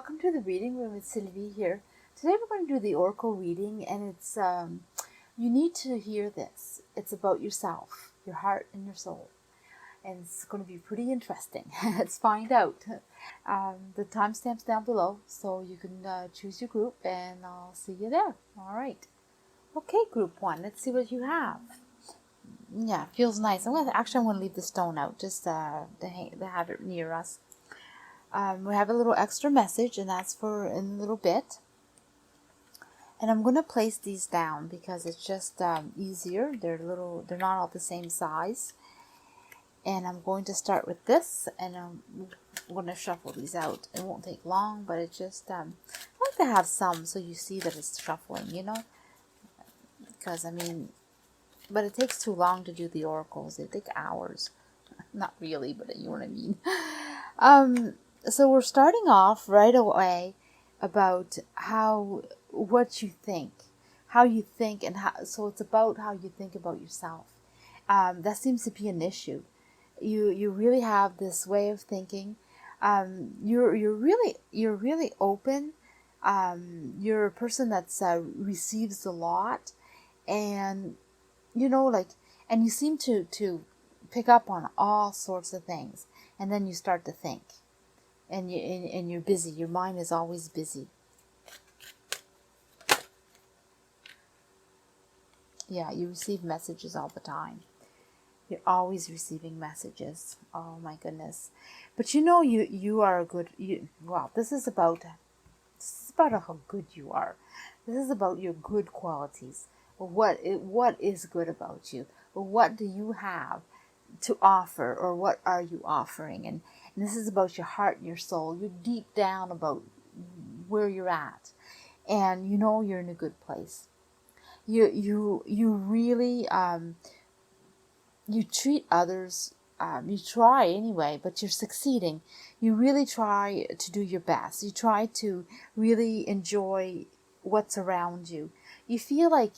welcome to the reading room. It's Sylvie here. Today we're going to do the oracle reading, and it's you need to hear this. It's about yourself, your heart, and your soul, and it's going to be pretty interesting. Let's find out. The timestamp's down below, so you can choose your group, and I'll see you there. All right. Okay, group one. Let's see what you have. Yeah, feels nice. I'm gonna leave the stone out just to have it near us. We have a little extra message, and that's for in a little bit. And I'm going to place these down because it's just easier. They're not all the same size. And I'm going to start with this, and I'm going to shuffle these out. It won't take long, but it's just, I like to have some so you see that it's shuffling, because, but it takes too long to do the oracles. They take hours. Not really, but you know what I mean. So we're starting off right away about what you think, and how. So it's about how you think about yourself. That seems to be an issue. You really have this way of thinking. You're really open. You're a person that's receives a lot, and and you seem to pick up on all sorts of things, and then you start to think. And you're busy. Your mind is always busy. Yeah, you receive messages all the time. You're always receiving messages. Oh my goodness! But you are a good. This is about how good you are. This is about your good qualities. What is good about you? What do you have to offer, or what are you offering? And this is about your heart and your soul. You're deep down about where you're at, and you're in a good place. You really you treat others. You try anyway, but you're succeeding. You really try to do your best. You try to really enjoy what's around you. You feel like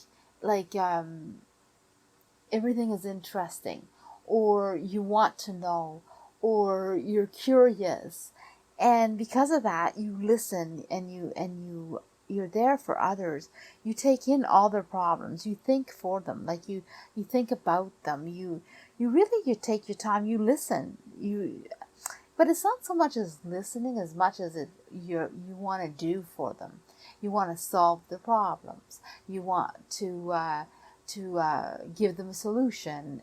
everything is interesting, or you want to know, or you're curious, and because of that you listen, and you're there for others. You take in all their problems. You think for them, like you think about them. You take your time. You listen. But it's not so much as listening as much as you want to do for them. You want to solve the problems. You want to give them a solution.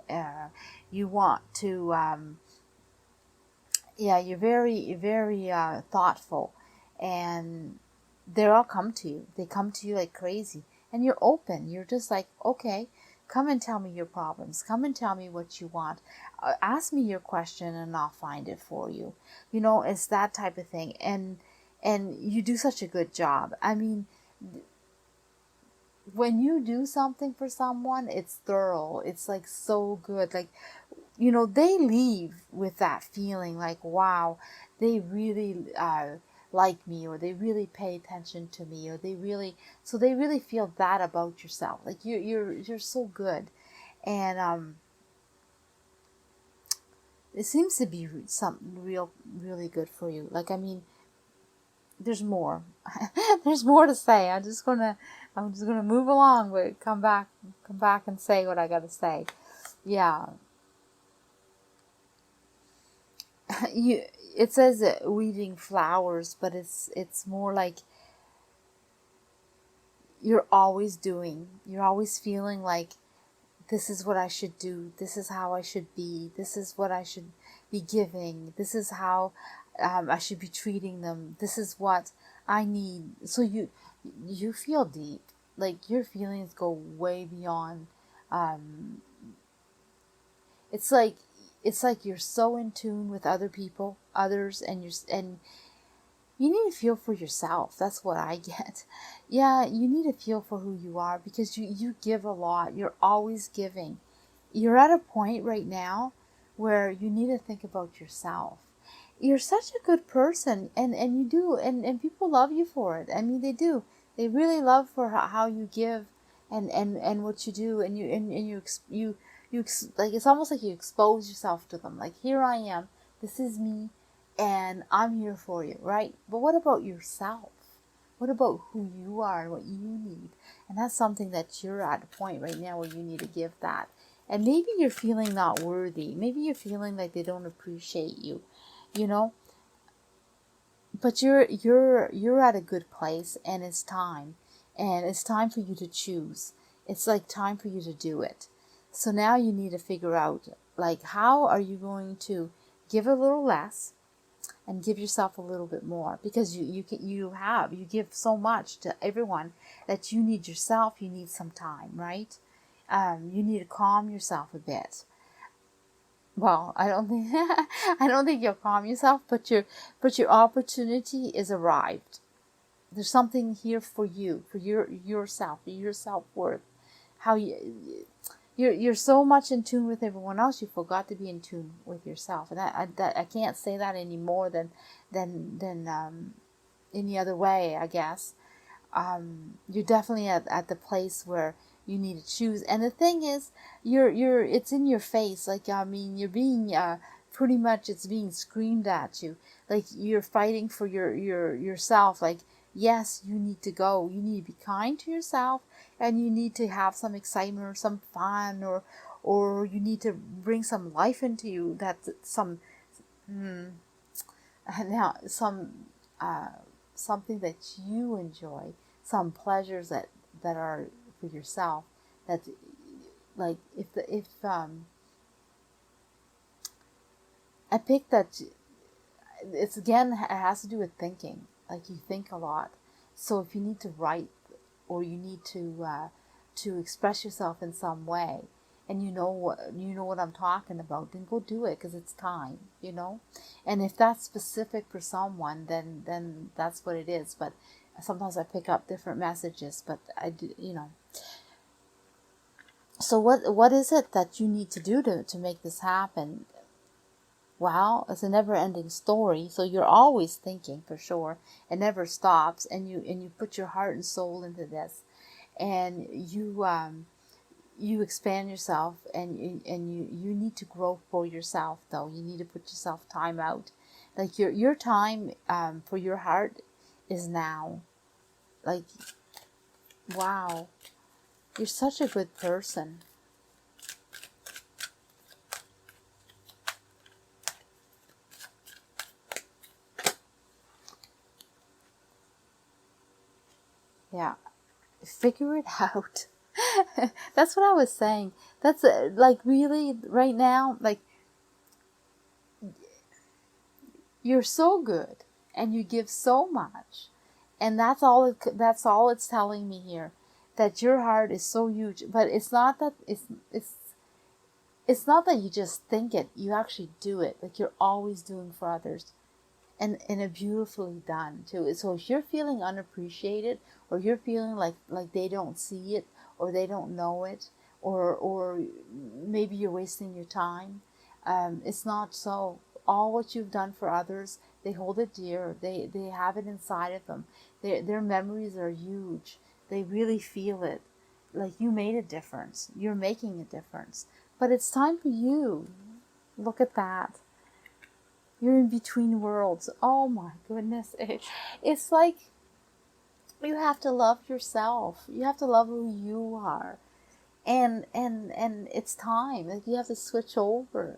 You want to, you're very, very thoughtful, and they all come to you. They come to you like crazy, and you're open. You're just like, okay, come and tell me your problems. Come and tell me what you want. Ask me your question, and I'll find it for you. It's that type of thing, and you do such a good job. When you do something for someone, it's thorough. It's like so good. Like, they leave with that feeling like, wow, they really like me, or they really pay attention to me, or they really feel that about yourself. Like you're so good, and it seems to be something really good for you. Like, there's more. There's more to say. I'm just gonna move along, but come back and say what I gotta say. Yeah. It says weaving flowers, but it's more like you're always doing. You're always feeling like, this is what I should do. This is how I should be. This is what I should be giving. This is how I should be treating them. This is what I need. So you feel deep. Like, your feelings go way beyond. It's like you're so in tune with others, and you need to feel for yourself. That's what I get. Yeah, you need to feel for who you are, because you give a lot. You're always giving. You're at a point right now where you need to think about yourself. You're such a good person, and you do, and people love you for it. They do. They really love for how you give, and what you do, and you like, it's almost like you expose yourself to them. Like, here I am. This is me. and I'm here for you, right? But what about yourself? What about who you are and what you need? And that's something that you're at a point right now where you need to give that. And maybe you're feeling not worthy. Maybe you're feeling like they don't appreciate you, you know? But you're at a good place, and it's time. And it's time for you to choose. It's like time for you to do it. So now you need to figure out, like, how are you going to give a little less and give yourself a little bit more, because you give so much to everyone that you need yourself. You need some time, right? You need to calm yourself a bit. Well, I don't think you'll calm yourself, but your opportunity is arrived. There's something here for you, for yourself, for your self-worth. How you're so much in tune with everyone else, you forgot to be in tune with yourself. And I can't say that any more than any other way, I guess. You're definitely at the place where you need to choose. And the thing is, it's in your face. Like, I mean, you're being pretty much, it's being screamed at you. Like, you're fighting for yourself. Like, yes, you need to go. You need to be kind to yourself, and you need to have some excitement or some fun, or you need to bring some life into you. That's some now something that you enjoy, some pleasures that are for yourself. That, like, if I pick that, it's again, it has to do with thinking. Like, you think a lot, so if you need to write, or you need to express yourself in some way, and you know what I'm talking about, then go do it, because it's time, And if that's specific for someone, then that's what it is. But sometimes I pick up different messages, but I do, So what is it that you need to do to make this happen? Well, it's a never-ending story, so you're always thinking, for sure. It never stops, and you put your heart and soul into this, and you expand yourself, and you need to grow for yourself, though. You need to put yourself time out. Like, your time for your heart is now. Like, wow, you're such a good person. Yeah, figure it out. That's what I was saying. That's like, really, right now, like, you're so good, and you give so much, and that's all it's telling me here, that your heart is so huge. But it's not that it's not that you just think it, you actually do it. Like, you're always doing for others, and a beautifully done too. So if you're feeling unappreciated, or you're feeling like they don't see it, or they don't know it, or maybe you're wasting your time, it's not so. All what you've done for others, they hold it dear. They have it inside of them. Their memories are huge. They really feel it. Like, you made a difference. You're making a difference. But it's time for you. Look at that. You're in between worlds. Oh my goodness. It's like, you have to love yourself. You have to love who you are. And it's time. Like, you have to switch over.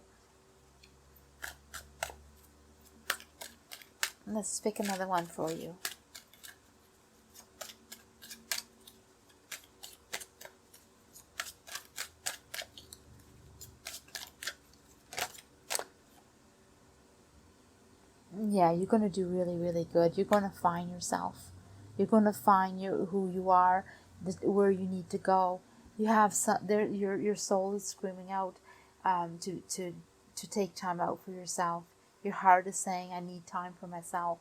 Let's pick another one for you. Yeah, you're going to do really, really good. You're going to find yourself. You're going to find who you are, where you need to go. You have your soul is screaming out to take time out for yourself. Your heart is saying, I need time for myself.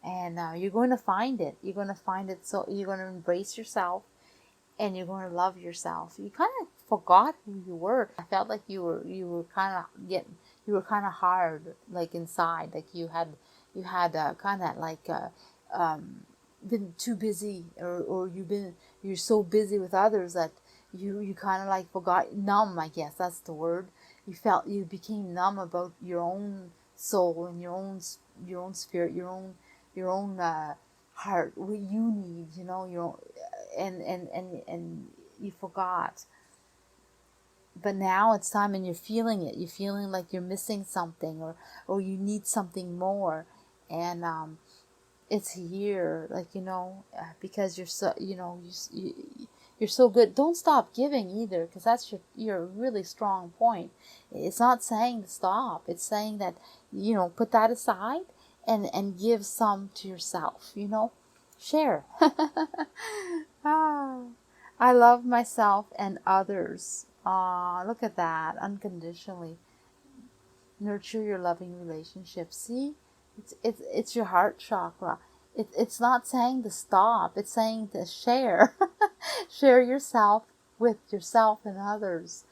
And you're going to find it. You're going to find it. So you're going to embrace yourself, and you're going to love yourself. You kind of forgot who you were. I felt like you were kind of hard, like, inside. Like, you had kind of like been too busy, or you're so busy with others that you kind of like forgot, numb, I guess that's the word. You became numb about your own soul and your own spirit, your own heart, what you need, you know, your own, and you forgot. But now it's time, and you're feeling it. You're feeling like you're missing something, or you need something more, and it's here, like, you know, because you're so, you know, you're so good. Don't stop giving either, because that's your really strong point. It's not saying to stop. It's saying that, you know, put that aside and give some to yourself. You know, share. Ah, I love myself and others. Ah, look at that, unconditionally. Nurture your loving relationships. See, it's your heart chakra. It's not saying to stop. It's saying to share. Share yourself with yourself and others.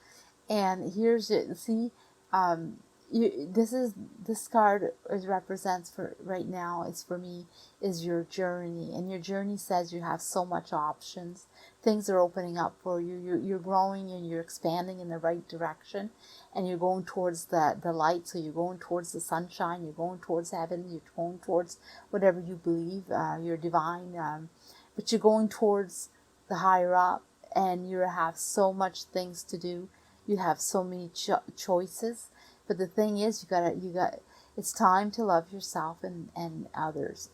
And here's it. See, um, this card is represents for right now. Is for me is your journey, and your journey says you have so much options. Things are opening up for you. You're growing and you're expanding in the right direction, and you're going towards the light. So you're going towards the sunshine. You're going towards heaven. You're going towards whatever you believe. You're divine, but you're going towards the higher up, and you have so much things to do. You have so many choices, but the thing is, you got. It's time to love yourself and others.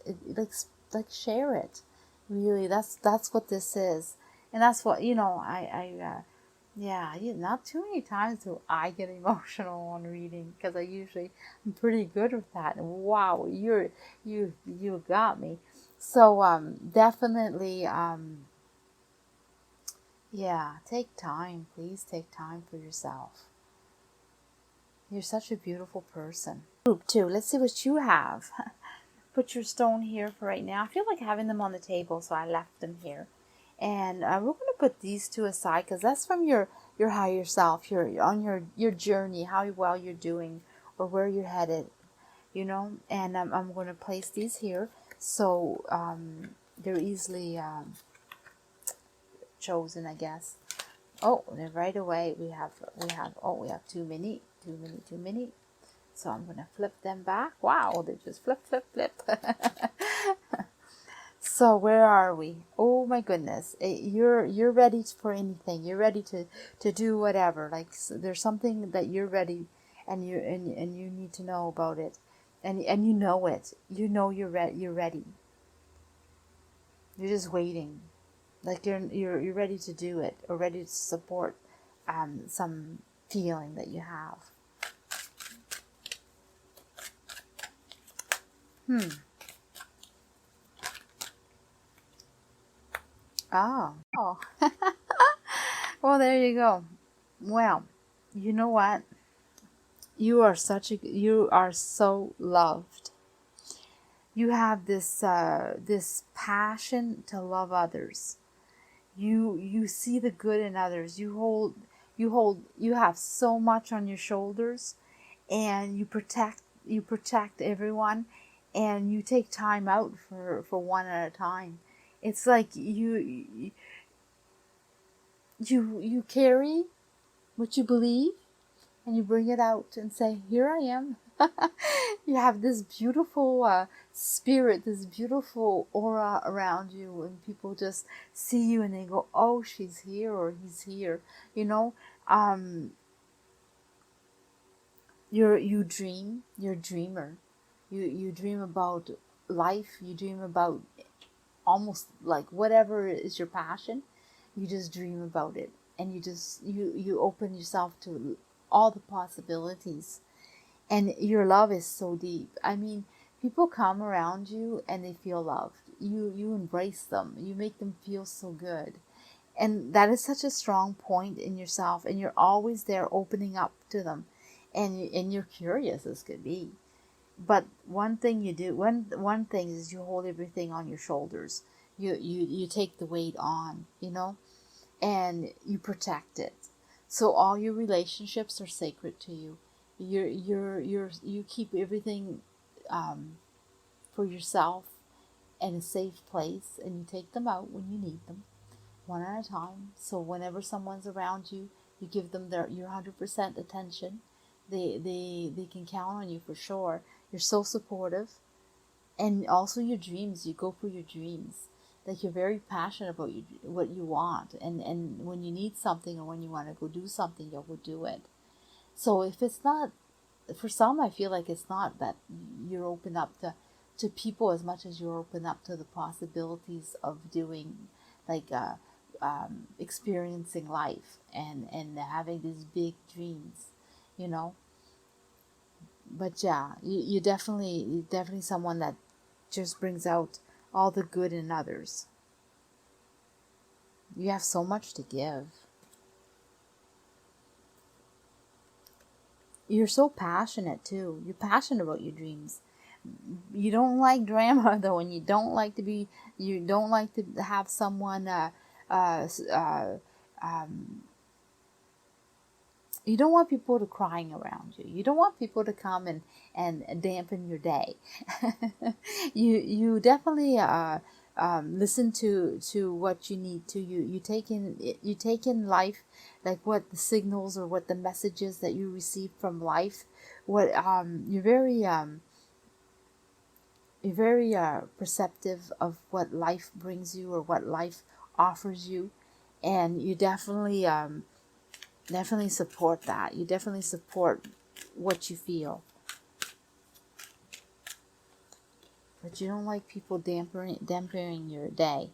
Like share it. Really, that's what this is, and that's what, you know. Yeah, not too many times do I get emotional on reading, because I'm pretty good with that. And wow, you got me. So definitely yeah, take time. Please take time for yourself. You're such a beautiful person. Group 2, let's see what you have. Put your stone here for right now. I feel like having them on the table, so I left them here. And we're going to put these two aside, because that's from your higher self, your journey, how well you're doing, or where you're headed, you know. And I'm going to place these here, so they're easily chosen, I guess. Oh, then right away we have too many. So I'm gonna flip them back. Wow, they just flip. So where are we? Oh my goodness, you're ready for anything. You're ready to do whatever. Like, so there's something that you're ready, and you need to know about it, and you know it. You know you're ready. You're ready. You're just waiting. Like you're ready to do it, or ready to support some feeling that you have. Oh. Well, there you go. Well, you know what? You are so loved. You have this passion to love others. You see the good in others. You have so much on your shoulders, and you protect everyone, and you take time out for one at a time. It's like you carry what you believe, and you bring it out and say, here I am. You have this beautiful spirit, this beautiful aura around you, and people just see you and they go, oh, she's here, or he's here, you know. You dream, you're a dreamer. You dream about life. You dream about almost like whatever is your passion. You just dream about it, and you open yourself to all the possibilities. And your love is so deep. I mean, people come around you and they feel loved. You embrace them. You make them feel so good. And that is such a strong point in yourself, and you're always there opening up to them. And you're curious as could be. But one thing you do, one thing is you hold everything on your shoulders. You take the weight on, you know, and you protect it. So all your relationships are sacred to you. You keep everything for yourself in a safe place, and you take them out when you need them, one at a time. So whenever someone's around you, you give them your 100% attention. They can count on you for sure. You're so supportive. And also your dreams, you go for your dreams. Like you're very passionate about what you want. And when you need something or when you want to go do something, you'll go do it. So if it's not, for some, I feel like it's not that you're open up to people as much as you're open up to the possibilities of doing, like, experiencing life and having these big dreams, you know. But yeah, you're definitely someone that just brings out all the good in others. You have so much to give. You're so passionate too. You're passionate about your dreams. You don't like drama though, and you don't like to have someone uh, uh, um, you don't want people to crying around you. You don't want people to come and dampen your day. You definitely listen to what you need to. You take in life, like what the signals or what the messages that you receive from life. What you're very perceptive of what life brings you or what life offers you, and you definitely support that. You definitely support what you feel. But you don't like people dampening your day.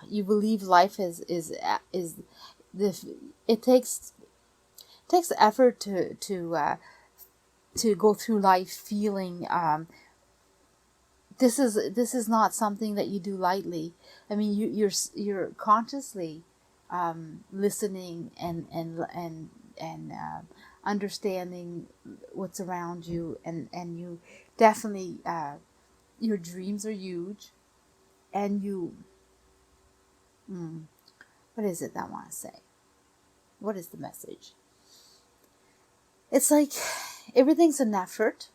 You believe life is the it takes effort to go through life feeling this is not something that you do lightly. I mean, you're consciously listening and understanding what's around you, and you definitely your dreams are huge, and you what is it that I want to say? What is the message? It's like everything's an effort.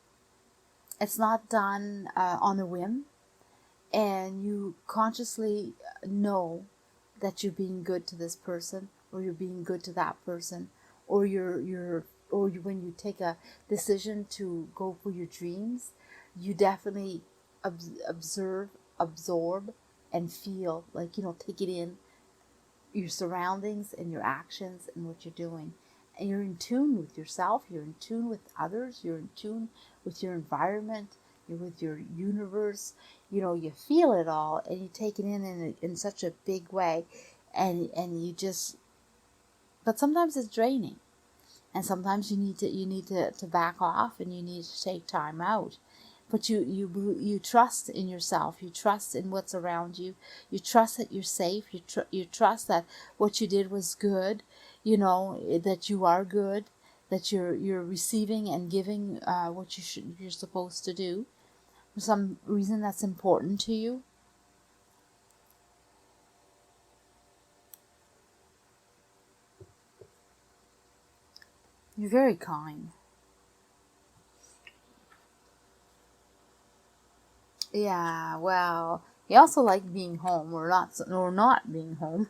It's not done on a whim, and you consciously know that you're being good to this person, or you're being good to that person, or when you take a decision to go for your dreams, you definitely observe, absorb, and feel, like, take it in, your surroundings and your actions and what you're doing. And you're in tune with yourself, you're in tune with others, you're in tune with your environment, you're with your universe. You feel it all, and you take it in such a big way, and you just, but sometimes it's draining, and sometimes you need to back off, and you need to take time out. But you trust in yourself, you trust in what's around you, you trust that you're safe, you trust that what you did was good, that you are good, that you're receiving and giving what you're supposed to do. For some reason that's important to you. You're very kind. Yeah, well, you also like being home, or not being home.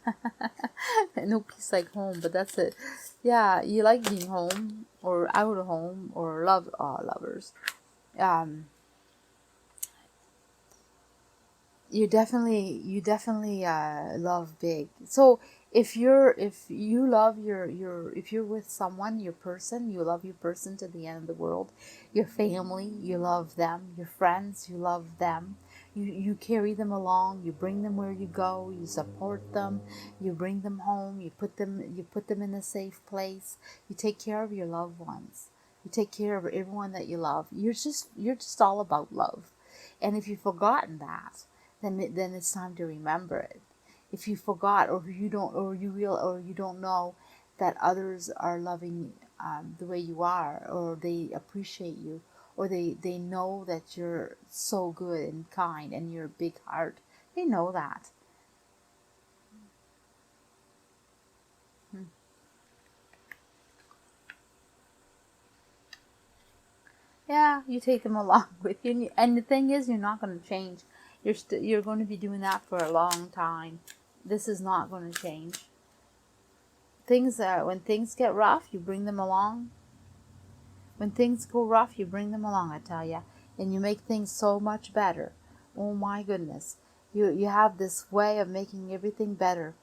No peace like home, but that's it. Yeah, you like being home or out of home, or lovers. Um, you definitely love big. So if you're with someone, your person, you love your person to the end of the world. Your family, you love them. Your friends, you love them. You carry them along, you bring them where you go, you support them, you bring them home, you put them in a safe place. You take care of your loved ones, you take care of everyone that you love. You're just all about love. And if you've forgotten that, then it's time to remember it. If you forgot, or you don't, or you don't know that others are loving the way you are, or they appreciate you, or they know that you're so good and kind and you're a big heart. They know that. Yeah, you take them along with you, and the thing is, you're not going to change. You're going to be doing that for a long time. This is not going to change. things when things get rough, you bring them along. When things go rough, you bring them along, I tell ya, and you make things so much better. Oh my goodness, you have this way of making everything better.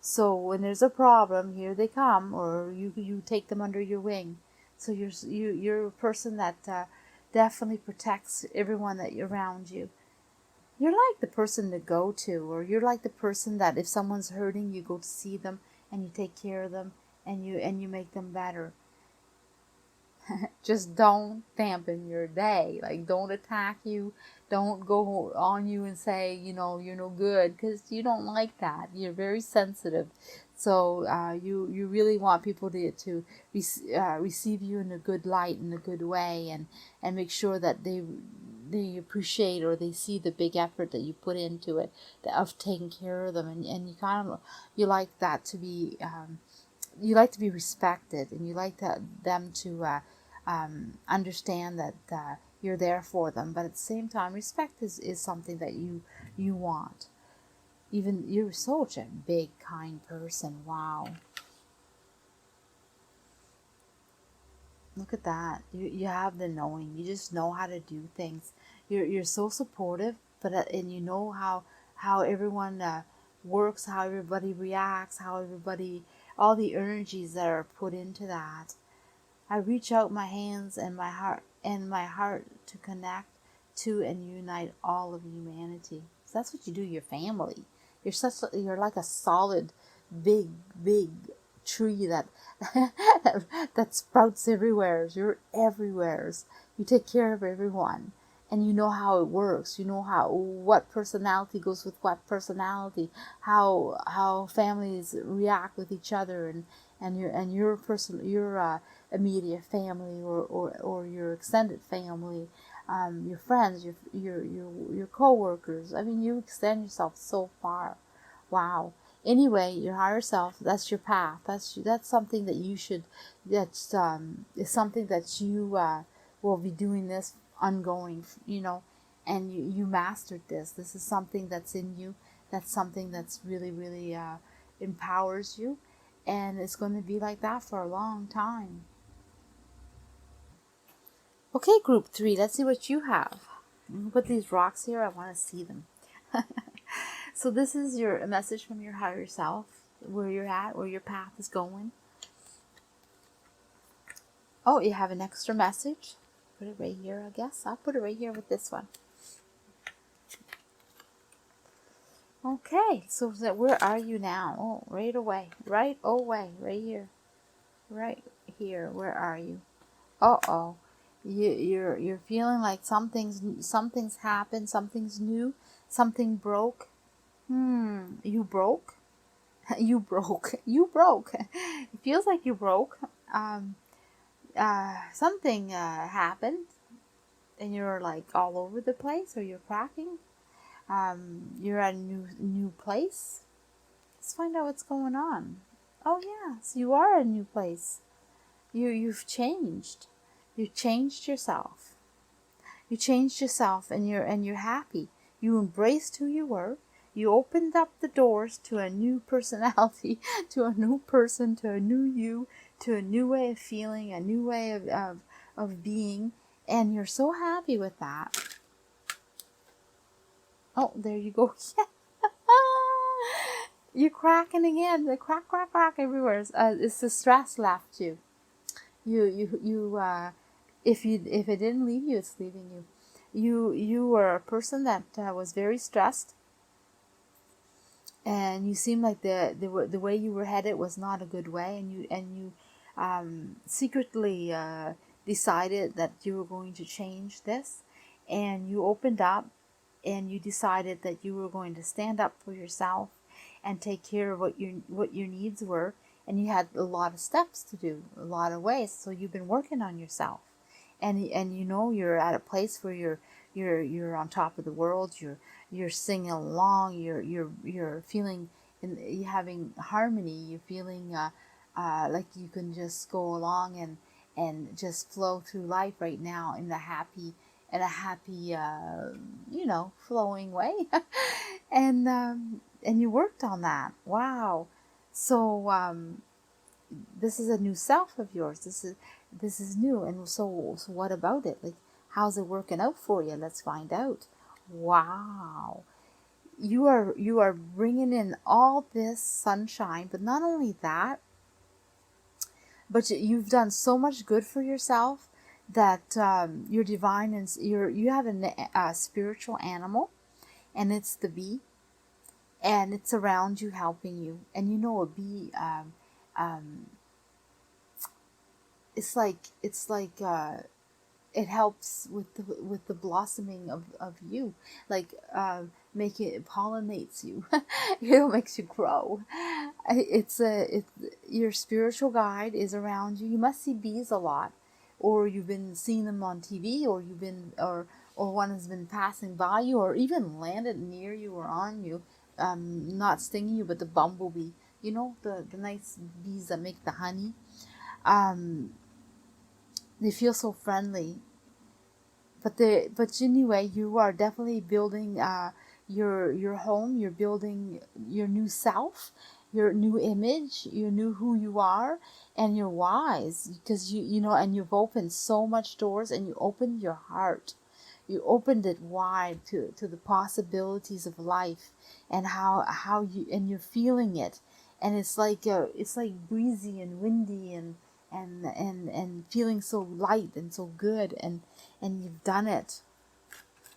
So when there's a problem, here they come, or you take them under your wing. So you're a person that definitely protects everyone that you're around you. You're like the person to go to, or you're like the person that if someone's hurting, you go to see them and you take care of them and you make them better. Just don't dampen your day. Like, don't attack you. Don't go on you and say, you're no good, because you don't like that. You're very sensitive. So you really want people to receive you in a good light, in a good way, and make sure that they appreciate, or they see the big effort that you put into it, of taking care of them. And you like that to be you like to be respected, and you like them to understand that you're there for them. But at the same time, respect is something that you want. Even you're such a big, kind person. Wow. Look at that. You have the knowing. You just know how to do things. You're so supportive, but and you know how everyone works, how everybody reacts, all the energies that are put into that. I reach out my hands and my heart to connect to and unite all of humanity. So that's what you do. Your family. You're like a solid, big tree that that sprouts everywhere. You're everywhere. You take care of everyone, and you know how it works. You know what personality goes with what personality. How families react with each other, and your person, your immediate family, or your extended family, your friends, your co-workers. I mean, you extend yourself so far. Wow. Anyway, your higher self, that's your path. That's something that you should, is something that you will be doing this ongoing, and you mastered this. This is something that's in you. That's something that's really, really empowers you, and it's going to be like that for a long time. Okay, group 3, let's see what you have. I'm going to put these rocks here. I want to see them. So this is a message from your higher self, where you're at, where your path is going. Oh, you have an extra message. Put it right here, I guess. I'll put it right here with this one. Okay, so where are you now? Oh, right away, right here. Right here, where are you? Uh-oh. You're feeling like something's happened, something's new, something broke. You broke? You broke. You broke. It feels like you broke. Something happened, and you're like all over the place, or you're cracking. You're at a new place. Let's find out what's going on. Oh yes, you are at a new place. You've changed. You changed yourself. You changed yourself, and you're happy. You embraced who you were. You opened up the doors to a new personality, to a new person, to a new you, to a new way of feeling, a new way of being, and you're so happy with that. Oh, there you go. You're cracking again. The crack everywhere. It's the stress left you. If it didn't leave you, it's leaving you. You were a person that was very stressed, and you seemed like the way you were headed was not a good way, and you secretly decided that you were going to change this, and you opened up, and you decided that you were going to stand up for yourself and take care of what your needs were, and you had a lot of steps to do, a lot of ways. So you've been working on yourself, and you're at a place where you're on top of the world. You're singing along. You're feeling, you're having harmony. You're feeling like you can just go along and just flow through life right now in a happy flowing way. And you worked on that. Wow. So this is a new self of yours. This is new. And so what about it? Like, how's it working out for you? Let's find out. Wow. You are bringing in all this sunshine, but not only that, but you've done so much good for yourself that you're divine, and you have a spiritual animal, and it's the bee, and it's around you helping you. And you know, a bee, um, it's like it helps with the blossoming of you, like make it pollinates you. It makes you grow. Your spiritual guide is around you. You must see bees a lot, or you've been seeing them on TV, or you've been or one has been passing by you, or even landed near you or on you, not stinging you, but the bumblebee, you know, the nice bees that make the honey. um they feel so friendly. But anyway, you are definitely building your home. You're building your new self, your new image, your new who you are, and you're wise because you know, and you've opened so much doors, and you opened your heart. You opened it wide to the possibilities of life, and how you, and you're feeling it, and it's like breezy and windy, and feeling so light and so good, and you've done it.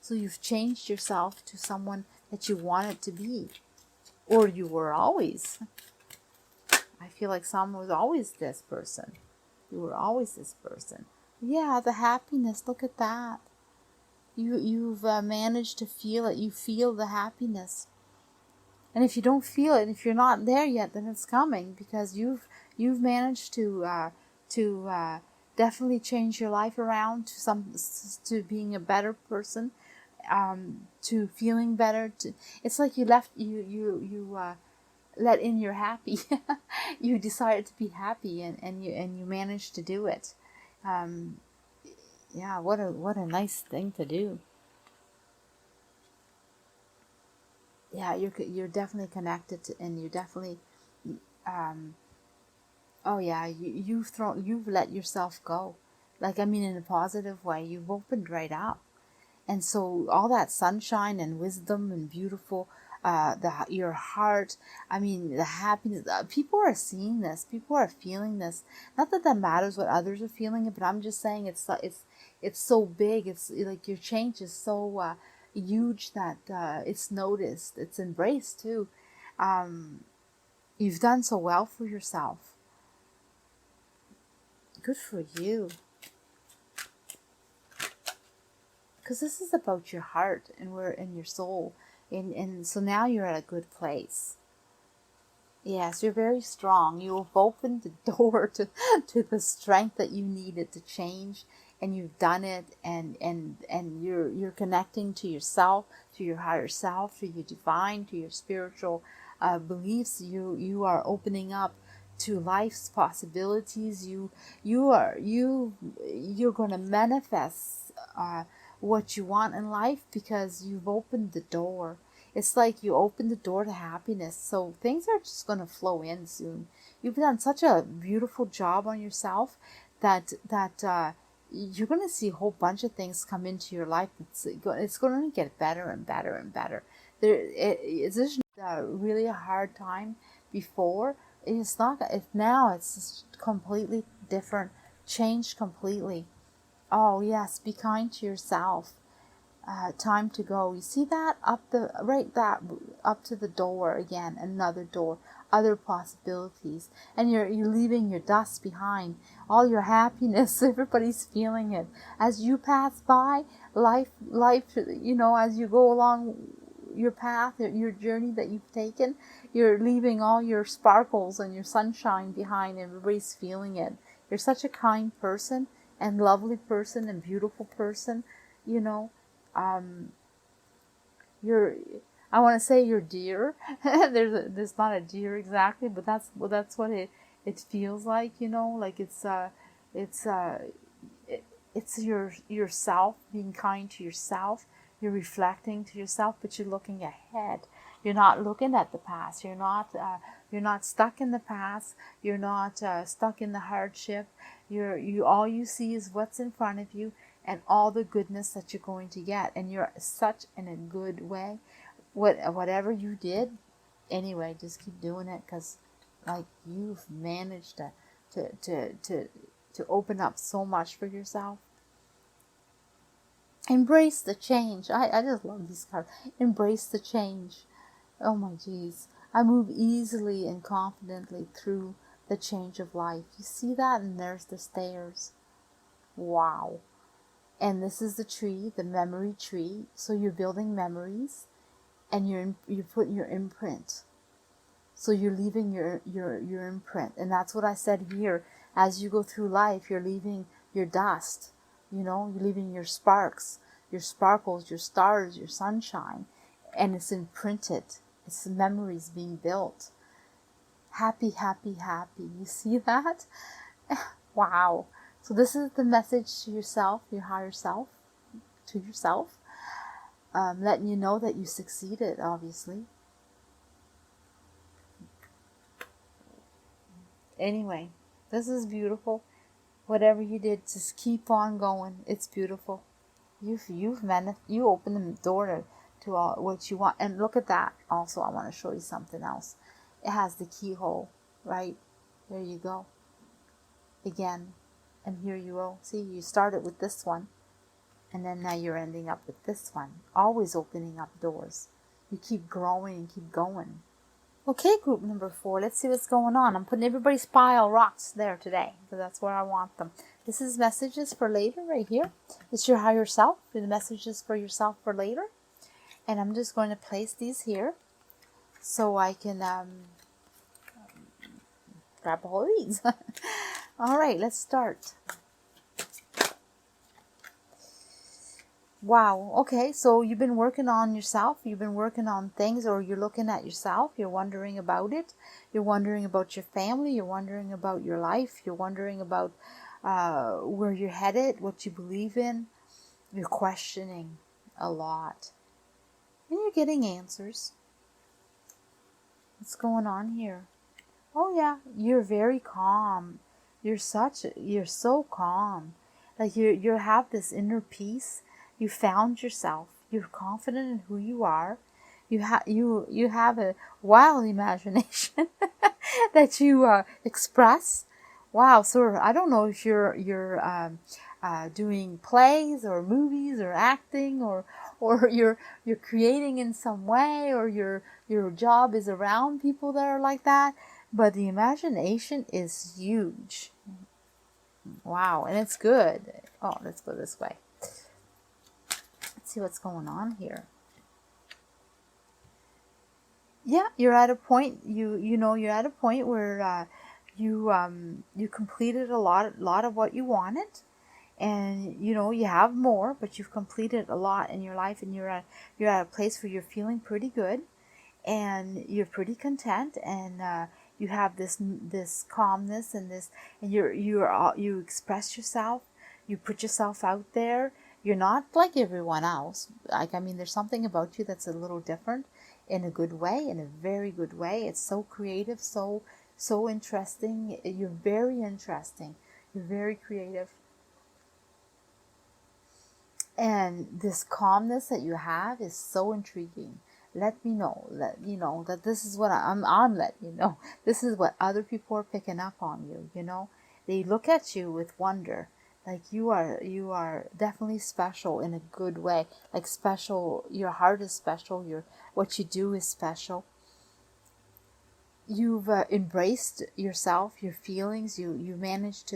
So you've changed yourself to someone that you wanted to be, or you were always. I feel like someone was always this person. You were always this person. Yeah, the happiness. Look at that. You've managed to feel it. You feel the happiness. And if you don't feel it, if you're not there yet, then it's coming, because you've managed to definitely change your life around to being a better person, to feeling better. It's like you let in your happy. You decided to be happy, and you managed to do it. Um, yeah, what a nice thing to do. Yeah, you're definitely connected to, and you're definitely um oh yeah, you've let yourself go, like, I mean, in a positive way. You've opened right up, and so all that sunshine and wisdom and beautiful, your heart, I mean, the happiness, people are seeing this, people are feeling this. Not that that matters what others are feeling, but I'm just saying it's so big. It's like your change is so huge that it's noticed, it's embraced too. You've done so well for yourself. Good for you. Because this is about your heart, and we're in your soul, and so now you're at a good place. Yes, you're very strong. You have opened the door to the strength that you needed to change, and you've done it, and you're connecting to yourself, to your higher self, to your divine, to your spiritual beliefs. You are opening up to life's possibilities. You're going to manifest what you want in life, because you've opened the door. It's like you open the door to happiness. So things are just going to flow in soon. You've done such a beautiful job on yourself that you're going to see a whole bunch of things come into your life. It's going to get better and better and better. It's just really a hard time before. It's not. Now it's just completely different. Changed completely. Oh yes, be kind to yourself. Time to go. You see that that up to the door again, another door, other possibilities, and you're leaving your dust behind, all your happiness. Everybody's feeling it as you pass by. Life, you know, as you go along your path, your journey that you've taken, you're leaving all your sparkles and your sunshine behind, and everybody's feeling it. You're such a kind person, and lovely person, and beautiful person, you know. You're, I want to say you're dear. There's not a deer exactly, but that's what it feels like, you know, like it's it's yourself, being kind to yourself. You're reflecting to yourself, but you're looking ahead. You're not looking at the past. You're not stuck in the past. You're not stuck in the hardship. All you see is what's in front of you and all the goodness that you're going to get. And you're such in a good way. Whatever you did, anyway, just keep doing it, because like you've managed to open up so much for yourself. Embrace the change. I just love these cards. Embrace the change. Oh my geez. I move easily and confidently through the change of life. You see that? And there's the stairs. Wow. And this is the tree, the memory tree. So you're building memories, and you're putting your imprint. So you're leaving your imprint. And that's what I said here. As you go through life, you're leaving your dust. You're leaving your sparks, your sparkles, your stars, your sunshine. And it's imprinted. It's memories being built. Happy, happy, happy. You see that? Wow. So this is the message to yourself, your higher self, to yourself. Letting you know that you succeeded, obviously. Anyway, this is beautiful. Whatever you did, just keep on going. It's beautiful. You open the door to all what you want. And look at that. Also, I want to show you something else. It has the keyhole, right? There you go. Again. And here you go. See, you started with this one. And then now you're ending up with this one. Always opening up doors. You keep growing and keep going. Okay, group number 4. Let's see what's going on. I'm putting everybody's pile rocks there today, because that's where I want them. This is messages for later right here. It's your higher self. The messages for yourself for later. And I'm just going to place these here so I can grab a hold of these. All right, let's start. Wow. Okay, so you've been working on yourself. You've been working on things, or you're looking at yourself. You're wondering about it. You're wondering about your family. You're wondering about your life. You're wondering about where you're headed, what you believe in. You're questioning a lot. And you're getting answers. What's going on here? Oh yeah, you're very calm. You're so calm. Like you have this inner peace. You found yourself. You're confident in who you are. You have a wild imagination that you express. Wow. So I don't know if you're doing plays or movies or acting or you're creating in some way, or your job is around people that are like that. But the imagination is huge. Wow, and it's good. Oh, let's go this way. Let's see what's going on here. Yeah, you're at a point. You're at a point where you completed a lot of what you wanted, and you have more, but you've completed a lot in your life, and you're at a place where you're feeling pretty good, and you're pretty content, and you have this calmness and you express yourself, you put yourself out there. You're not like everyone else. There's something about you that's a little different in a good way, in a very good way. It's so creative, so interesting. You're very interesting. You're very creative. And this calmness that you have is so intriguing. Let me know that this is what I'm letting you know. This is what other people are picking up on you. They look at you with wonder. Like you are definitely special in a good way. Like special, your heart is special. What you do is special. You've embraced yourself, your feelings. You managed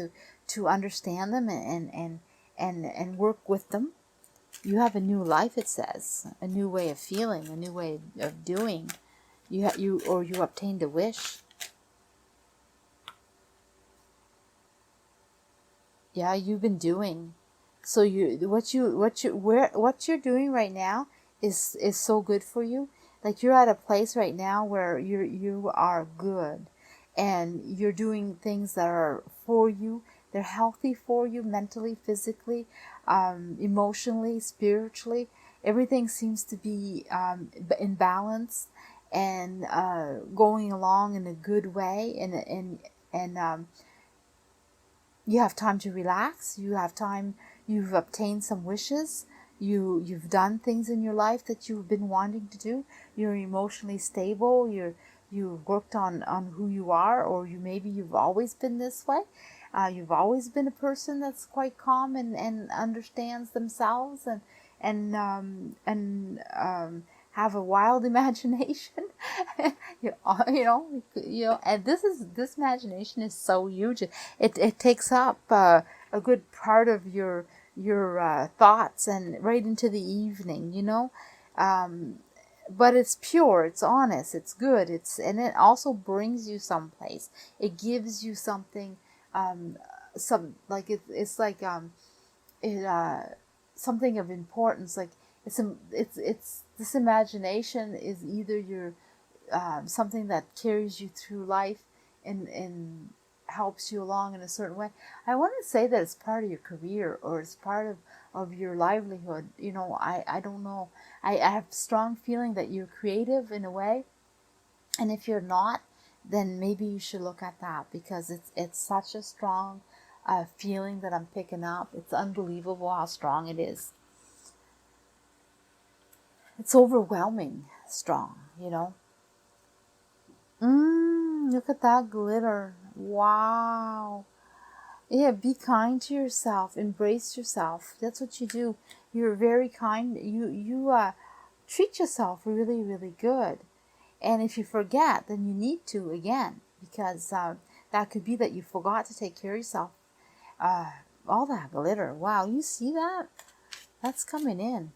to understand them and work with them. You have a new life, it says, a new way of feeling, a new way of doing. You obtained a wish. Yeah, you've been doing. So what you're doing right now is so good for you. Like you're at a place right now where you are good, and you're doing things that are for you. They're healthy for you mentally, physically, emotionally, spiritually. Everything seems to be in balance, and going along in a good way, and you have time to relax. You have time. You've obtained some wishes. You've done things in your life that you've been wanting to do. You're emotionally stable. You've worked on who you are, or maybe you've always been this way. You've always been a person that's quite calm and understands themselves, and have a wild imagination. And this imagination is so huge. It takes up a good part of your thoughts, and right into the evening, but it's pure, it's honest, it's good, and it also brings you someplace. It gives you something, some like it's like it something of importance. Like it's this imagination is either your something that carries you through life and helps you along in a certain way. I want to say that it's part of your career, or it's part of your livelihood. I don't know. I have strong feeling that you're creative in a way, and if you're not, then maybe you should look at that, because it's such a strong feeling that I'm picking up. It's unbelievable how strong it is. It's overwhelming strong. Look at that glitter. Wow. Yeah, be kind to yourself. Embrace yourself. That's what you do. You're very kind. You treat yourself really, really good. And if you forget, then you need to again, because that could be that you forgot to take care of yourself. All that glitter. Wow, you see that? That's coming in.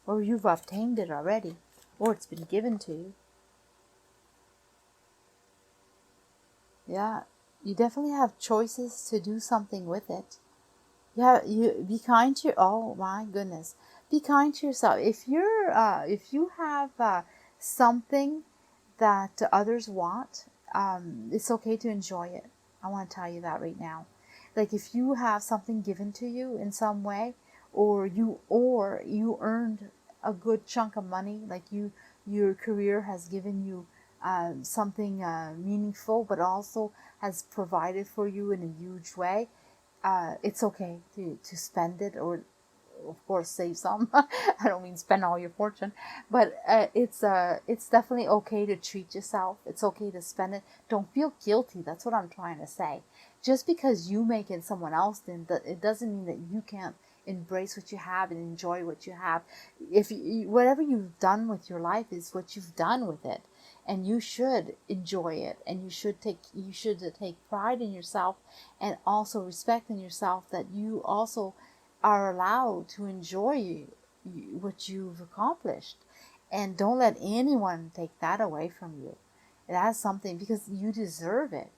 Or you've obtained it already. Or it's been given to you. Yeah, you definitely have choices to do something with it. Yeah, you be kind to. Oh my goodness, be kind to yourself. If you have something that others want, it's okay to enjoy it. I want to tell you that right now. Like if you have something given to you in some way, or you earned a good chunk of money, like your career has given you something meaningful, but also has provided for you in a huge way. It's okay to spend it, or of course save some. I don't mean spend all your fortune, but it's definitely okay to treat yourself. It's okay to spend it. Don't feel guilty. That's what I'm trying to say. Just because you make it, someone else didn't, it doesn't mean that you can't embrace what you have and enjoy what you have. If whatever you've done with your life is what you've done with it, and you should enjoy it, and you should take pride in yourself, and also respect in yourself that you also are allowed to enjoy what you've accomplished, and don't let anyone take that away from you. That's something, because you deserve it.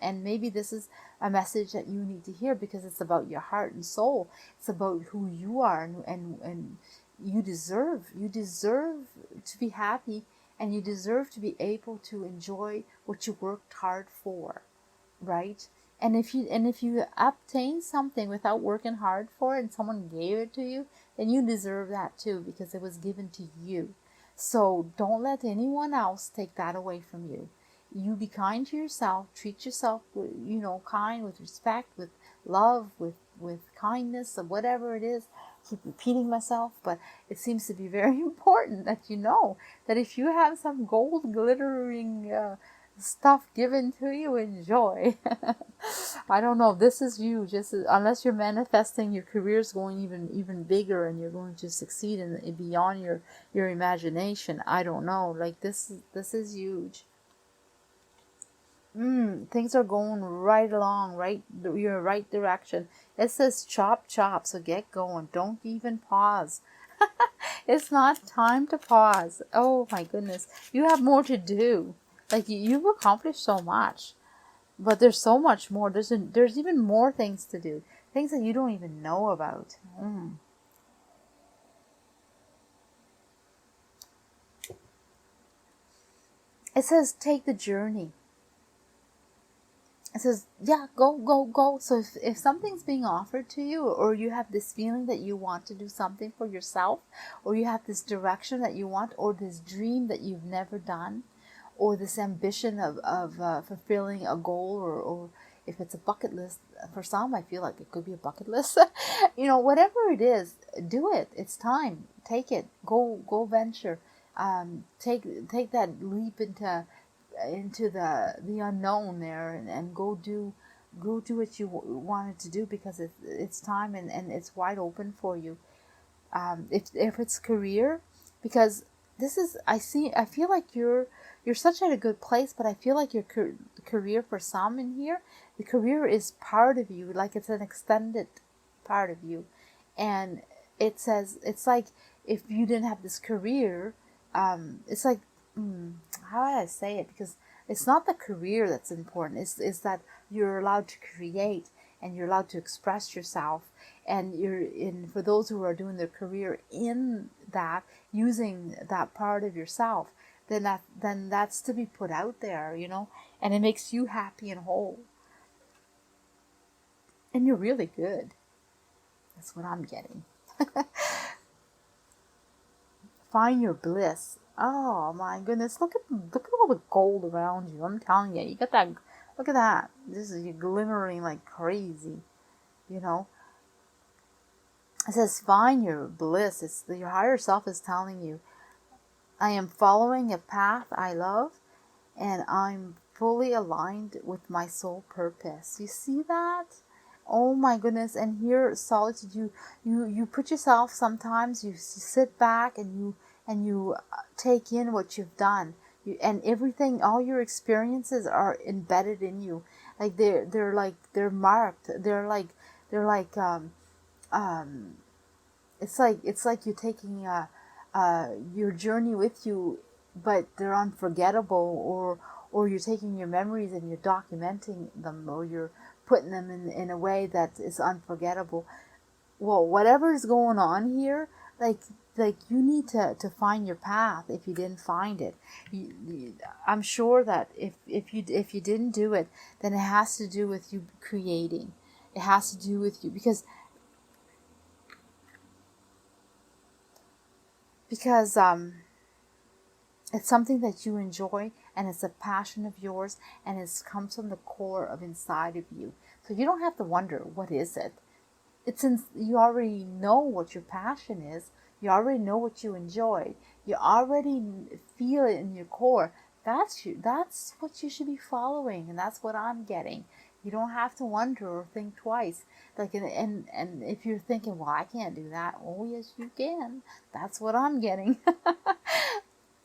And maybe this is a message that you need to hear, because it's about your heart and soul. It's about who you are, and you deserve to be happy, and you deserve to be able to enjoy what you worked hard for, right? And if you obtain something without working hard for it, and someone gave it to you, then you deserve that too, because it was given to you. So don't let anyone else take that away from you. You be kind to yourself. Treat yourself, kind, with respect, with love, with kindness, or whatever it is. Keep repeating myself, but it seems to be very important that you know that if you have some gold glittering stuff given to you, enjoy. I don't know. This is you. Just unless you're manifesting, your career's going even bigger, and you're going to succeed in beyond your imagination. I don't know. Like this is huge. Things are going right along, right? You're right direction. It says chop chop, so get going. Don't even pause. It's not time to pause. Oh my goodness, you have more to do. Like you've accomplished so much. But there's so much more. There's even more things to do. Things that you don't even know about. It says take the journey. it says, yeah, go, go, go. So if something's being offered to you, or you have this feeling that you want to do something for yourself, or you have this direction that you want, or this dream that you've never done, or this ambition of fulfilling a goal, or if it's a bucket list, for some, I feel like it could be a bucket list. Whatever it is, do it. It's time. Take it. Go venture. Take that leap into the unknown there, and go do what you wanted to do, because it's time, and it's wide open for you. If it's career, because this is, I feel like you're such at a good place, but I feel like your career, for some in here, the career is part of you, like it's an extended part of you. And it says, it's like, if you didn't have this career, it's like, how do I say it? Because it's not the career that's important. It's that you're allowed to create, and you're allowed to express yourself, and you're in, for those who are doing their career in that, using that part of yourself, then that's to be put out there, and it makes you happy and whole, and you're really good. That's what I'm getting. Find your bliss. Oh my goodness! Look at all the gold around you. I'm telling you, you got that. Look at that. This is, you glimmering like crazy. You know. It says, find your bliss. It's your higher self is telling you, I am following a path I love, and I'm fully aligned with my soul purpose. You see that? Oh my goodness. And here, solitude, you put yourself, sometimes you sit back, and you take in what you've done. And everything, all your experiences are embedded in you. Like they're marked. They're like it's like you're taking your journey with you, but they're unforgettable, or you're taking your memories and you're documenting them, or you're putting them in a way that is unforgettable. Well, whatever is going on here, like you need to find your path. If you didn't find it, I'm sure that if you didn't do it, then it has to do with you creating. It has to do with you, because it's something that you enjoy, and it's a passion of yours, and it comes from the core of inside of you. So you don't have to wonder, what is it? You already know what your passion is. You already know what you enjoy. You already feel it in your core. That's what you should be following, and that's what I'm getting. You don't have to wonder or think twice. Like, and if you're thinking, well, I can't do that. Oh, yes, you can. That's what I'm getting.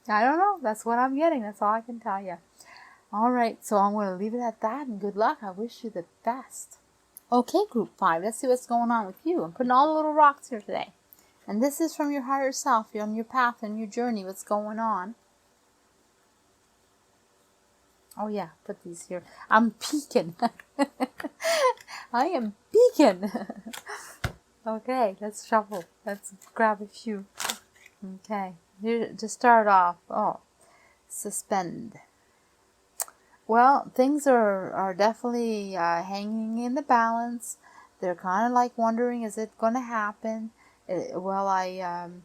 I don't know. That's what I'm getting. That's all I can tell you. All right, so I'm going to leave it at that, and good luck. I wish you the best. Okay, group 5, let's see what's going on with you. I'm putting all the little rocks here today. And this is from your higher self. You're on your path and your journey. What's going on? Oh yeah, put these here. I'm peeking. I am peeking. Okay, let's shuffle. Let's grab a few. Okay, here to start off. Oh, suspend. Well, things are definitely hanging in the balance. They're kind of like wondering, is it going to happen? Am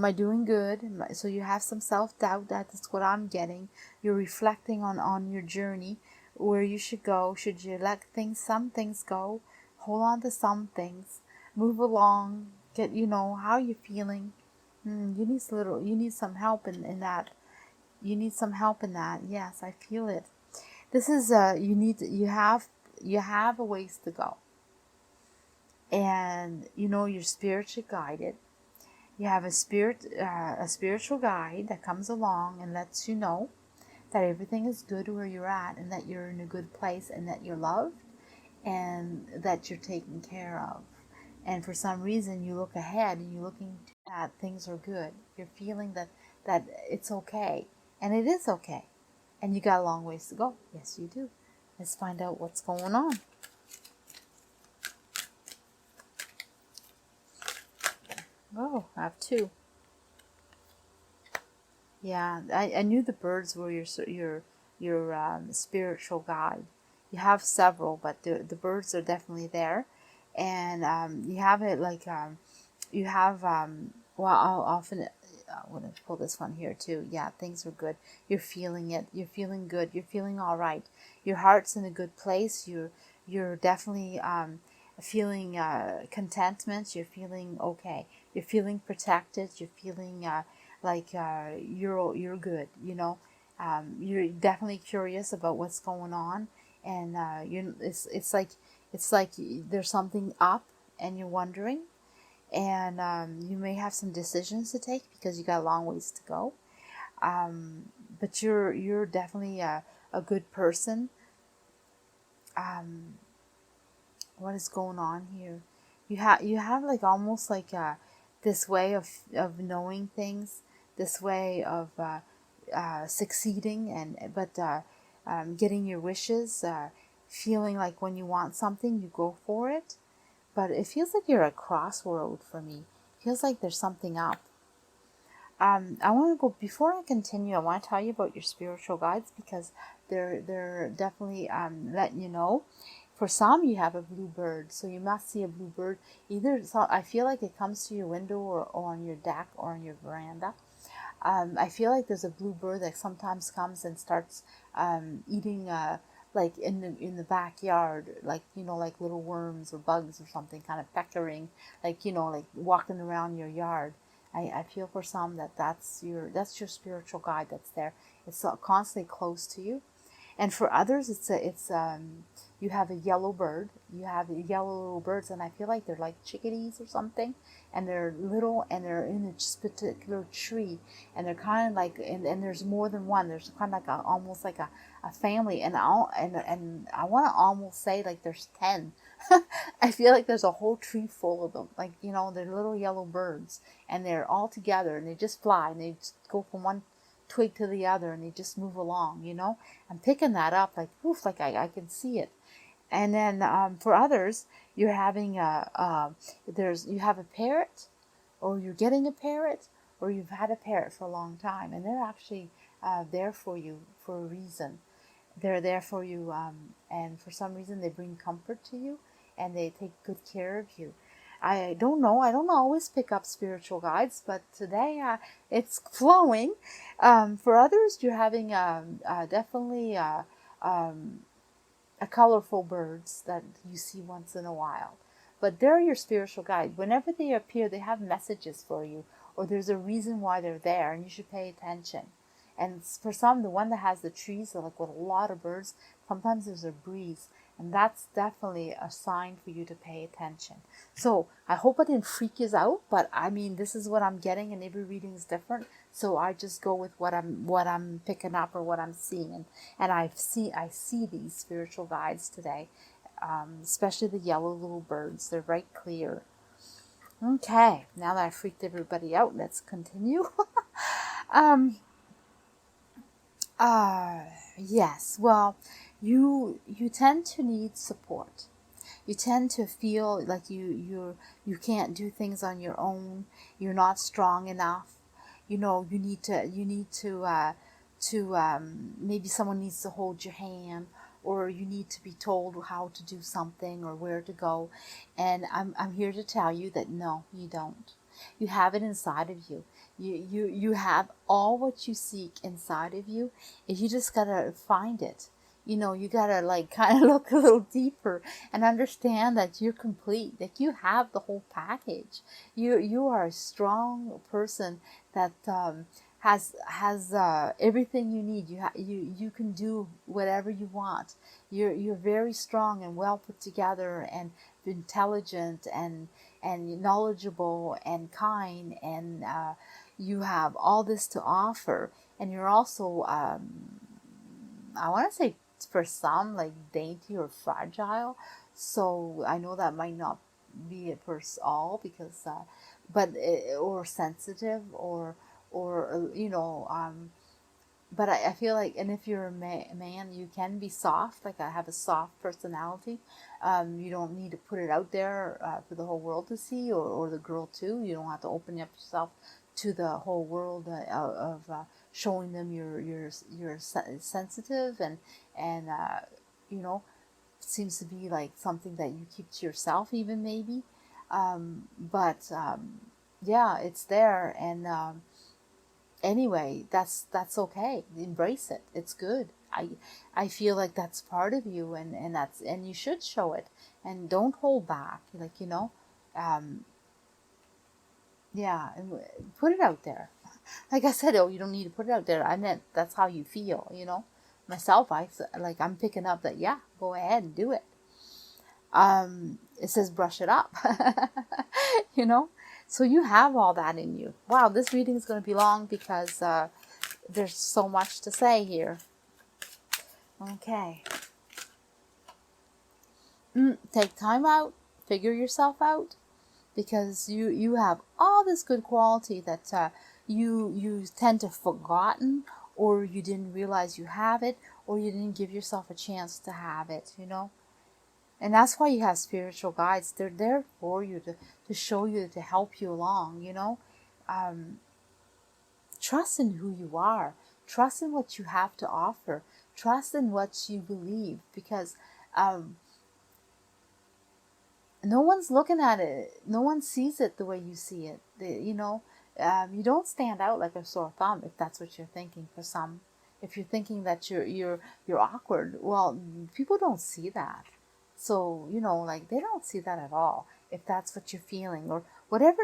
I doing good? So you have some self-doubt. That's what I'm getting. You're reflecting on your journey, where you should go. Should you let some things go? Hold on to some things. Move along. How you feeling? You need some help in that. You need some help in that. Yes, I feel it. This is you have a ways to go, and you're spiritually guided. You have a spiritual guide that comes along and lets you know that everything is good where you're at, and that you're in a good place, and that you're loved, and that you're taken care of. And for some reason, you look ahead and you're looking at things are good. You're feeling that it's okay, and it is okay. And you got a long ways to go. Yes, you do. Let's find out what's going on. Oh, I have 2. Yeah, I knew the birds were your your spiritual guide. You have several, but the birds are definitely there. And you have it like, you have, well, I'll often, I want to pull this one here too. Yeah, things are good. You're feeling it. You're feeling good. You're feeling all right. Your heart's in a good place. You're definitely feeling contentment. You're feeling okay. You're feeling protected. You're feeling like you're good. You know, you're definitely curious about what's going on, and it's like there's something up, and you're wondering, and you may have some decisions to take because you got a long ways to go. But you're definitely a good person. What is going on here? You have like almost like this way of knowing things, this way of succeeding, and but getting your wishes, feeling like when you want something you go for it. But it feels like you're at a crossroad for me. It feels like there's something up. I want to go, before I continue, I want to tell you about your spiritual guides, because they're definitely letting you know. For some, you have a blue bird, so you must see a blue bird. Either, so I feel like it comes to your window, or on your deck, or on your veranda. I feel like there's a blue bird that sometimes comes and starts eating, like in the backyard, like, you know, like little worms or bugs or something, kind of peckering, like, you know, like walking around your yard. I feel for some that's your spiritual guide that's there. It's constantly close to you. And for others, you have a yellow bird. You have yellow little birds, and I feel like they're like chickadees or something, and they're little, and they're in a particular tree, and they're kind of like, and there's more than one. There's kind of like almost like a family, and I want to almost say like there's 10. I feel like there's a whole tree full of them. Like, you know, they're little yellow birds, and they're all together, and they just fly, and they just go from one twig to the other, and they just move along, you know. I'm picking that up, like, oof, like I can see it. And then for others, you're having you have a parrot, or you're getting a parrot, or you've had a parrot for a long time, and they're actually there for you for a reason. They're there for you, and for some reason they bring comfort to you, and they take good care of you. I don't know. I don't always pick up spiritual guides, but today it's flowing. For others, you're having definitely a colorful birds that you see once in a while. But they're your spiritual guide. Whenever they appear, they have messages for you, or there's a reason why they're there, and you should pay attention. And for some, the one that has the trees, like with a lot of birds, sometimes there's a breeze, and that's definitely a sign for you to pay attention. So I hope I didn't freak you out, but I mean, this is what I'm getting, and every reading is different. So I just go with what I'm picking up, or what I'm seeing, and I see these spiritual guides today, especially the yellow little birds. They're right clear. Okay, now that I freaked everybody out, let's continue. Yes. Well, you tend to need support. You tend to feel like you can't do things on your own. You're not strong enough. You know, you need to maybe someone needs to hold your hand, or you need to be told how to do something or where to go. And I'm here to tell you that no, you don't. You have it inside of you. You have all what you seek inside of you. If you just gotta find it. You know, you gotta like kind of look a little deeper and understand that you're complete. Like, you have the whole package. You are a strong person that has everything you need. You can do whatever you want. You're very strong and well put together, and intelligent, and knowledgeable, and kind, and you have all this to offer. And you're also I want to say, for some, like dainty or fragile. So I know that might not be it for all, because but or sensitive, or you know, but I feel like, and if you're a man, you can be soft. Like, I have a soft personality. You don't need to put it out there for the whole world to see, or the girl too. You don't have to open up yourself to the whole world of showing them you're sensitive, and you know, seems to be like something that you keep to yourself, even maybe. But yeah, it's there, and anyway, that's okay. Embrace it. It's good. I feel like that's part of you, and you should show it, and don't hold back. Like, um, yeah, and put it out there. Like I said, oh, you don't need to put it out there. I meant that's how you feel. Myself, I'm picking up that. Yeah, go ahead and do it. It says brush it up. you know, so you have all that in you. Wow, this reading is going to be long because there's so much to say here. Okay. Take time out, figure yourself out, because you have all this good quality that you tend to have forgotten, or you didn't realize you have it, or you didn't give yourself a chance to have it, And that's why you have spiritual guides. They're there for you, to show you, to help you along, Trust in who you are. Trust in what you have to offer. Trust in what you believe, because no one's looking at it. No one sees it the way you see it. You don't stand out like a sore thumb, if that's what you're thinking. For some, if you're thinking that you're awkward, well, people don't see that. So they don't see that at all. If that's what you're feeling, or whatever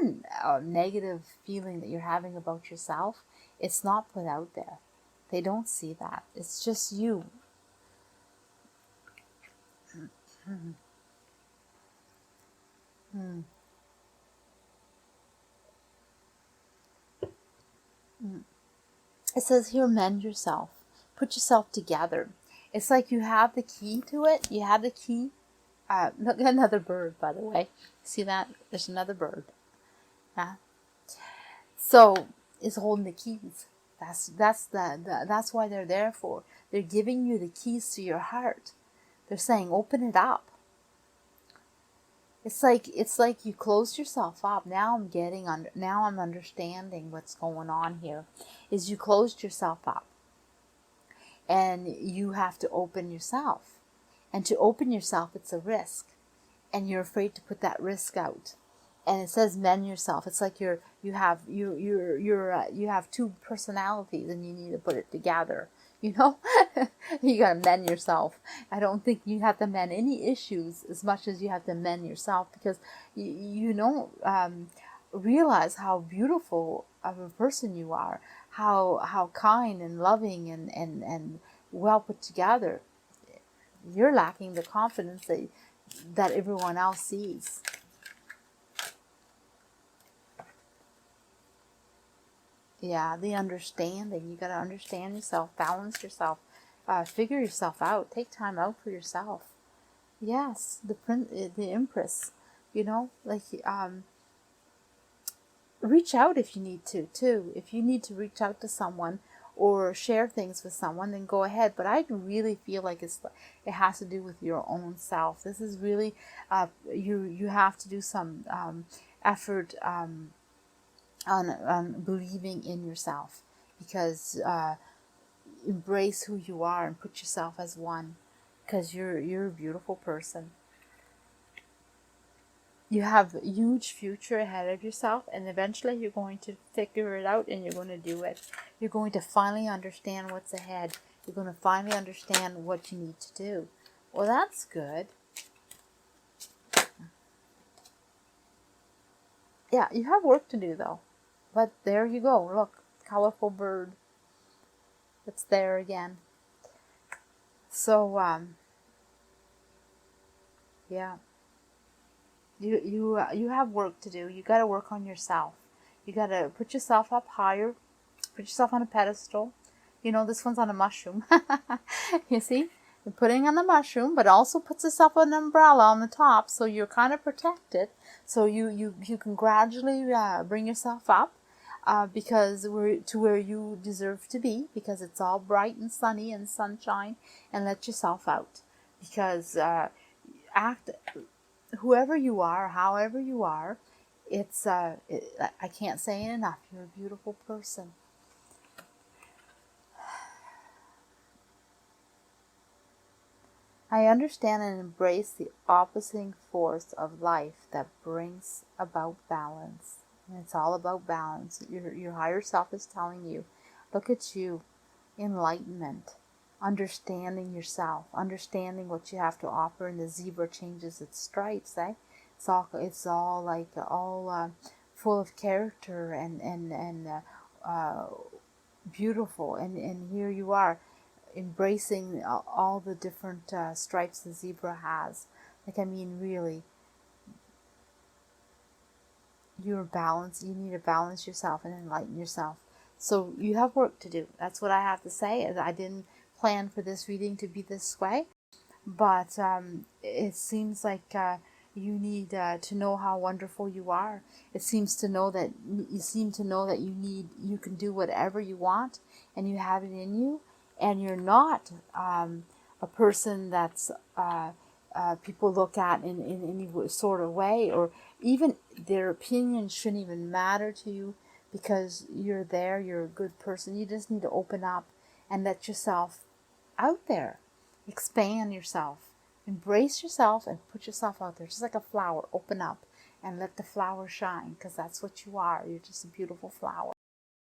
negative feeling that you're having about yourself, it's not put out there. They don't see that. It's just you. It says here, mend yourself. Put yourself together. It's like you have the key to it. You have the key. Look, another bird, by the way. See that? There's another bird. So it's holding the keys. That's why they're there for. They're giving you the keys to your heart. They're saying, open it up. It's like you closed yourself up. Now I'm understanding what's going on here. Is you closed yourself up, and you have to open yourself. And to open yourself, it's a risk, and you're afraid to put that risk out. And it says mend yourself. It's like you have two personalities, and you need to put it together. You gotta mend yourself. I don't think you have to mend any issues as much as you have to mend yourself, because you don't realize how beautiful of a person you are, how kind and loving and well put together. You're lacking the confidence that everyone else sees. Yeah, the understanding. You got to understand yourself, balance yourself, figure yourself out. Take time out for yourself. Yes, the Empress. Reach out if you need to, too. If you need to reach out to someone or share things with someone, then go ahead. But I really feel like it has to do with your own self. This is really you have to do some effort on believing in yourself, because embrace who you are and put yourself as one, because you're a beautiful person. You have a huge future ahead of yourself, and eventually you're going to figure it out, and you're going to do it. You're going to finally understand what's ahead. You're going to finally understand what you need to do. Well, that's good. Yeah, you have work to do, though. But there you go. Look, colorful bird. It's there again. So, yeah. You have work to do. You got to work on yourself. You got to put yourself up higher. Put yourself on a pedestal. This one's on a mushroom. You see? You're putting on the mushroom, but also puts yourself an umbrella on the top, so you're kind of protected. So you can gradually bring yourself up. Because we're to where you deserve to be, because it's all bright and sunny and sunshine, and let yourself out, because whoever you are, however you are, I can't say it enough. You're a beautiful person. I understand and embrace the opposing force of life that brings about balance. And it's all about balance. Your higher self is telling you, look at you, enlightenment, understanding yourself, understanding what you have to offer, and the zebra changes its stripes, eh? It's all like all full of character and beautiful, and here you are embracing all the different stripes the zebra has. Like, I mean, really, you're balanced. You need to balance yourself and enlighten yourself. So you have work to do. That's what I have to say. I didn't plan for this reading to be this way, but it seems like you need to know how wonderful you are. It seems to know that you seem to know that you can do whatever you want, and you have it in you, and you're not a person that's people look at in any sort of way, or even their opinion shouldn't even matter to you, because you're there, you're a good person. You just need to open up and let yourself out there. Expand yourself. Embrace yourself and put yourself out there. Just like a flower. Open up and let the flower shine, because that's what you are. You're just a beautiful flower.